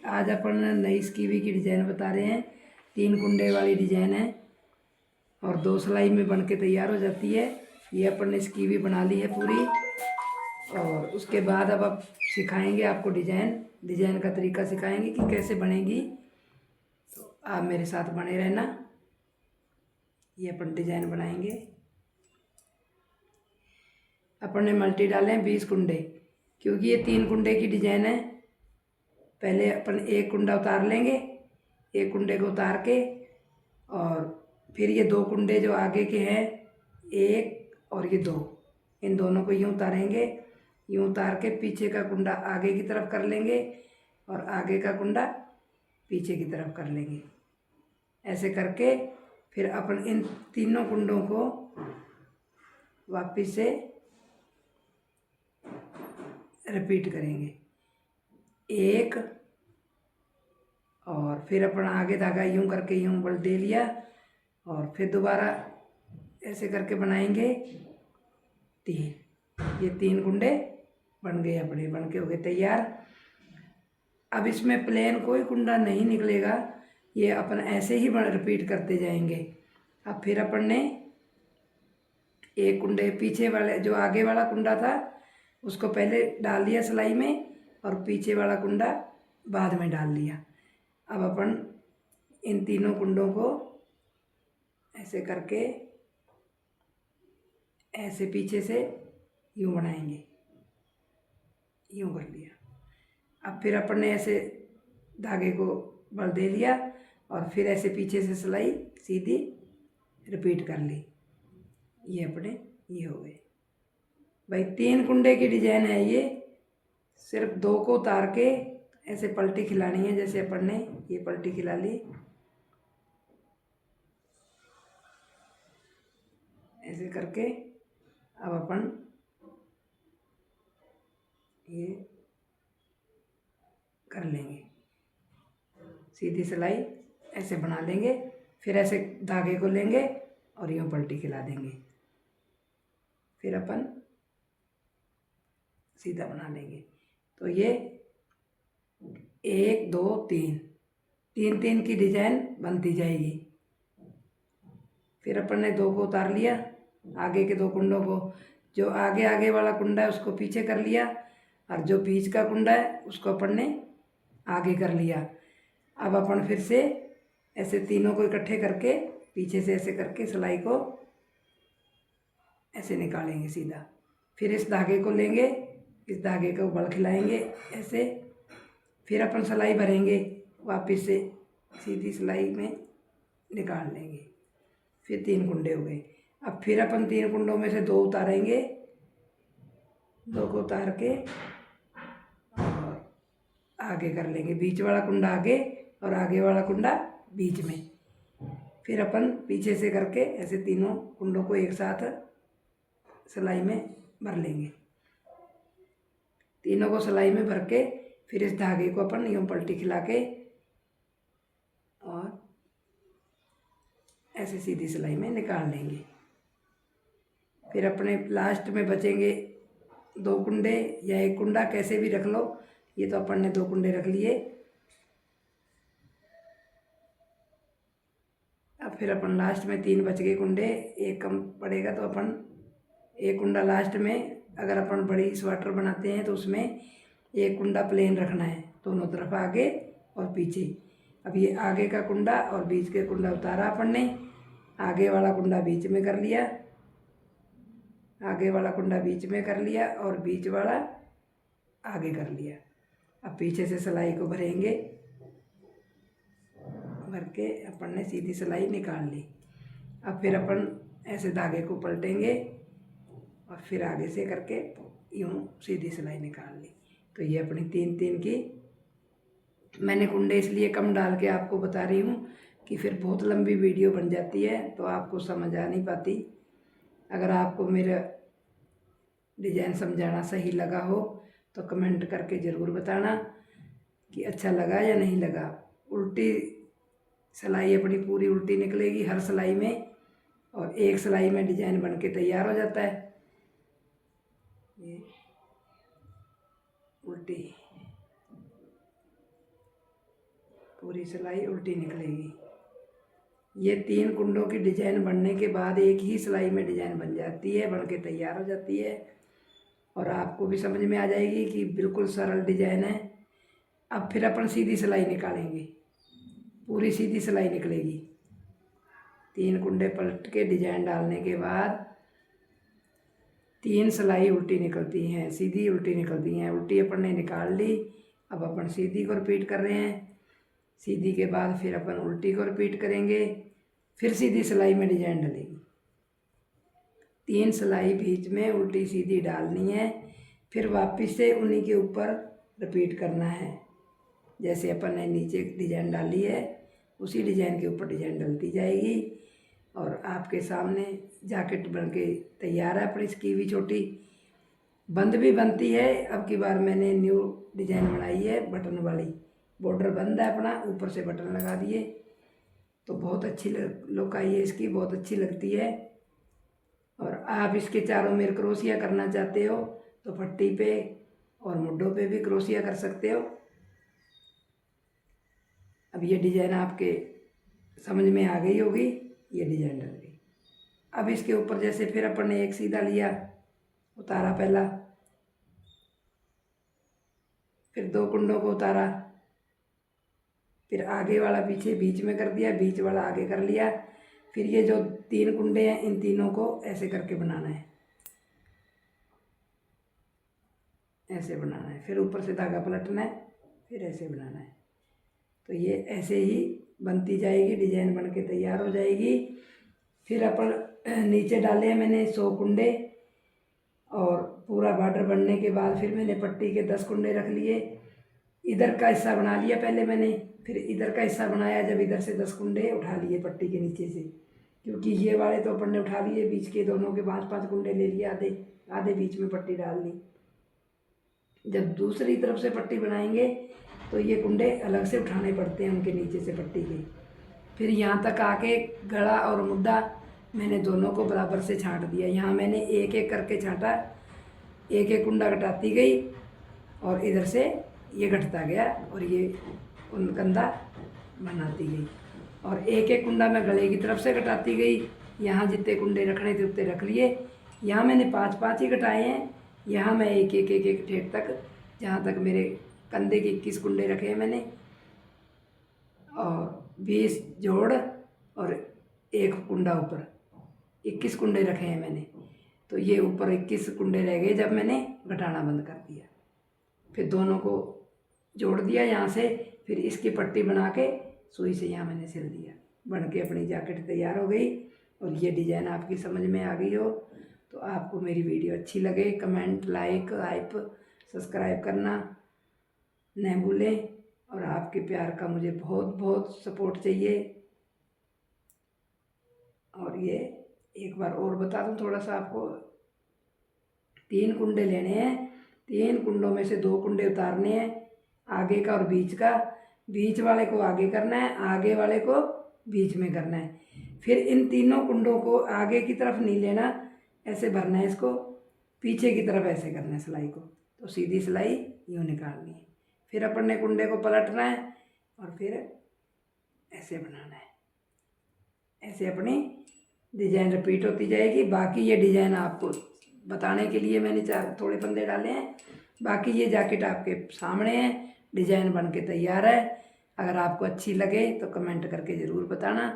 आज अपन नई स्कीवी की डिज़ाइन बता रहे हैं। 3 कुंडे वाली डिज़ाइन है और 2 सिलाई में बन के तैयार हो जाती है। ये अपन ने स्कीवी बना ली है पूरी। और उसके बाद अब आप सिखाएंगे आपको डिज़ाइन का तरीका सिखाएंगे कि कैसे बनेगी। तो आप मेरे साथ बने रहना। ये अपन डिज़ाइन बनाएंगे। अपन ने मल्टी डाले हैं 20 कुंडे, क्योंकि ये 3 कुंडे की डिज़ाइन है। पहले अपन एक कुंडा उतार लेंगे, एक कुंडे को उतार के और फिर ये 2 कुंडे जो आगे के हैं, एक और ये 2, इन दोनों को यूँ उतारेंगे। यूँ उतार के पीछे का कुंडा आगे की तरफ कर लेंगे और आगे का कुंडा पीछे की तरफ कर लेंगे। ऐसे करके फिर अपन इन तीनों कुंडों को वापस से रिपीट करेंगे। एक और फिर अपन आगे धागा यूं करके यूं बल दे लिया और फिर दोबारा ऐसे करके बनाएंगे 3। ये 3 कुंडे बन गए अपने, बन के हो गए तैयार। अब इसमें प्लेन कोई कुंडा नहीं निकलेगा, ये अपन ऐसे ही रिपीट करते जाएंगे। अब फिर अपन ने एक कुंडे पीछे वाले जो आगे वाला कुंडा था उसको पहले डाल दिया सिलाई में और पीछे वाला कुंडा बाद में डाल लिया। अब अपन इन तीनों कुंडों को ऐसे करके ऐसे पीछे से यूँ बनाएंगे, यूँ कर लिया। अब फिर अपन ने ऐसे धागे को बल दे लिया और फिर ऐसे पीछे से सिलाई सीधी रिपीट कर ली। ये अपने ये हो गए भाई। 3 कुंडे की डिज़ाइन है ये। सिर्फ 2 को उतार के ऐसे पलटी खिलानी है, जैसे अपन ने ये पलटी खिला ली। ऐसे करके अब अपन ये कर लेंगे, सीधी सिलाई ऐसे बना लेंगे। फिर ऐसे धागे को लेंगे और यूँ पलटी खिला देंगे। फिर अपन सीधा बना लेंगे। तो ये 1 2 3 3 की डिज़ाइन बनती जाएगी। फिर अपन ने 2 को उतार लिया, आगे के 2 कुंडों को, जो आगे वाला कुंडा है उसको पीछे कर लिया और जो बीच का कुंडा है उसको अपन ने आगे कर लिया। अब अपन फिर से ऐसे तीनों को इकट्ठे करके पीछे से ऐसे करके सिलाई को ऐसे निकालेंगे सीधा। फिर इस धागे को लेंगे, इस धागे को बल खिलाएंगे ऐसे। फिर अपन सिलाई भरेंगे, वापस से सीधी सिलाई में निकाल लेंगे। फिर 3 कुंडे हो गए। अब फिर अपन 3 कुंडों में से 2 उतारेंगे, 2 को उतार के और आगे कर लेंगे। बीच वाला कुंडा आगे और आगे वाला कुंडा बीच में। फिर अपन पीछे से करके ऐसे तीनों कुंडों को एक साथ सिलाई में भर लेंगे। तीनों को सिलाई में भर के फिर इस धागे को अपन यूँ पलटी खिला के और ऐसे सीधी सिलाई में निकाल लेंगे। फिर अपने लास्ट में बचेंगे 2 कुंडे या 1 कुंडा, कैसे भी रख लो। ये तो अपन ने 2 कुंडे रख लिए। अब फिर अपन लास्ट में 3 बच गए कुंडे, 1 कम पड़ेगा तो अपन 1 कुंडा लास्ट में, अगर अपन बड़ी स्वेटर बनाते हैं तो उसमें 1 कुंडा प्लेन रखना है, दोनों तरफ आगे और पीछे। अब ये आगे का कुंडा और बीच के कुंडा उतारा अपन ने, आगे वाला कुंडा बीच में कर लिया, आगे वाला कुंडा बीच में कर लिया और बीच वाला आगे कर लिया। अब पीछे से सिलाई को भरेंगे, भर के अपन ने सीधी सिलाई निकाल ली। अब फिर अपन ऐसे धागे को पलटेंगे और फिर आगे से करके यूँ सीधी सिलाई निकाल ली। तो ये अपनी 3 की, मैंने कुंडे इसलिए कम डाल के आपको बता रही हूँ कि फिर बहुत लंबी वीडियो बन जाती है तो आपको समझ आ नहीं पाती। अगर आपको मेरा डिज़ाइन समझाना सही लगा हो तो कमेंट करके ज़रूर बताना कि अच्छा लगा या नहीं लगा। उल्टी सिलाई अपनी पूरी उल्टी निकलेगी हर सिलाई में और एक सिलाई में डिज़ाइन बन के तैयार हो जाता है। ये उल्टी पूरी सिलाई उल्टी निकलेगी। ये 3 कुंडों की डिजाइन बनने के बाद एक ही सिलाई में डिजाइन बन जाती है, बन के तैयार हो जाती है और आपको भी समझ में आ जाएगी कि बिल्कुल सरल डिजाइन है। अब फिर अपन सीधी सिलाई निकालेंगे, पूरी सीधी सिलाई निकलेगी। 3 कुंडे पलट के डिजाइन डालने के बाद 3 सिलाई उल्टी निकलती हैं, सीधी उल्टी निकलती हैं। उल्टी अपन ने निकाल ली। अब अपन सीधी को रिपीट कर रहे हैं। सीधी के बाद फिर अपन उल्टी को रिपीट करेंगे, फिर सीधी सिलाई में डिजाइन डलेगी। 3 सिलाई बीच में उल्टी सीधी डालनी है, फिर वापस से उन्हीं के ऊपर रिपीट करना है। जैसे अपन ने नीचे डिजाइन डाली है उसी डिजाइन के ऊपर डिजाइन डलती जाएगी और आपके सामने जैकेट बन के तैयार है। अपनी इसकी भी छोटी बंद भी बनती है। अब की बार मैंने न्यू डिजाइन बनाई है बटन वाली। बॉर्डर बंद है अपना, ऊपर से बटन लगा दिए तो बहुत अच्छी लुक आई है इसकी, बहुत अच्छी लगती है। और आप इसके चारों मेर क्रोशिया करना चाहते हो तो पट्टी पे और मुड्ढों पे भी क्रोशिया कर सकते हो। अब ये डिजाइन आपके समझ में आ गई होगी, ये डिजाइन डल गई। अब इसके ऊपर जैसे फिर अपन ने एक सीधा लिया, उतारा पहला, फिर 2 कुंडों को उतारा, फिर आगे वाला पीछे बीच में कर दिया, बीच वाला आगे कर लिया। फिर ये जो 3 कुंडे हैं इन तीनों को ऐसे करके बनाना है, ऐसे बनाना है। फिर ऊपर से धागा पलटना है, फिर ऐसे बनाना है। तो ये ऐसे ही बनती जाएगी, डिजाइन बन के तैयार हो जाएगी। फिर अपन नीचे डाले हैं मैंने 100 कुंडे और पूरा बॉर्डर बनने के बाद फिर मैंने पट्टी के 10 कुंडे रख लिए। इधर का हिस्सा बना लिया पहले मैंने, फिर इधर का हिस्सा बनाया। जब इधर से 10 कुंडे उठा लिए पट्टी के नीचे से, क्योंकि ये वाले तो अपन ने उठा लिए, बीच के दोनों के 5-5 कुंडे ले लिए, आधे आधे बीच में पट्टी डाल ली। जब दूसरी तरफ से पट्टी बनाएंगे तो ये कुंडे अलग से उठाने पड़ते हैं उनके नीचे से पट्टी के। फिर यहाँ तक आके गला और मुद्दा मैंने दोनों को बराबर से छांट दिया। यहाँ मैंने एक एक करके छांटा, एक एक कुंडा घटाती गई और इधर से ये घटता गया और ये कंधा बनाती गई और एक एक कुंडा मैं गले की तरफ से घटाती गई। यहाँ जितने कुंडे रखने थे उतने रख लिए। यहाँ मैंने 5-5 ही घटाए हैं। यहाँ मैं एक एक एक एक ठेठ तक, जहाँ तक मेरे कंधे के 21 कुंडे रखे हैं मैंने और 20 जोड़ और एक कुंडा ऊपर, 21 कुंडे रखे हैं मैंने। तो ये ऊपर 21 कुंडे रह गए जब मैंने घटाना बंद कर दिया। फिर दोनों को जोड़ दिया यहाँ से, फिर इसकी पट्टी बना के सुई से यहाँ मैंने सिल दिया। बन के अपनी जैकेट तैयार हो गई। और ये डिज़ाइन आपकी समझ में आ गई हो तो आपको मेरी वीडियो अच्छी लगे, कमेंट, लाइक, सब्सक्राइब करना न भूलें। और आपके प्यार का मुझे बहुत बहुत सपोर्ट चाहिए। और ये एक बार और बता दूं थोड़ा सा आपको, 3 कुंडे लेने हैं। 3 कुंडों में से 2 कुंडे उतारने हैं, आगे का और बीच का। बीच वाले को आगे करना है, आगे वाले को बीच में करना है। फिर इन तीनों कुंडों को आगे की तरफ नहीं लेना, ऐसे भरना है इसको, पीछे की तरफ ऐसे करना है सिलाई को। तो सीधी सिलाई यूँ निकालनी है। फिर अपन ने कुंडे को पलटना है और फिर ऐसे बनाना है। ऐसे अपनी डिजाइन रिपीट होती जाएगी। बाकी ये डिजाइन आपको बताने के लिए मैंने थोड़े फंदे डाले हैं। बाकी ये जैकेट आपके सामने है, डिजाइन बन के तैयार है। अगर आपको अच्छी लगे तो कमेंट करके ज़रूर बताना।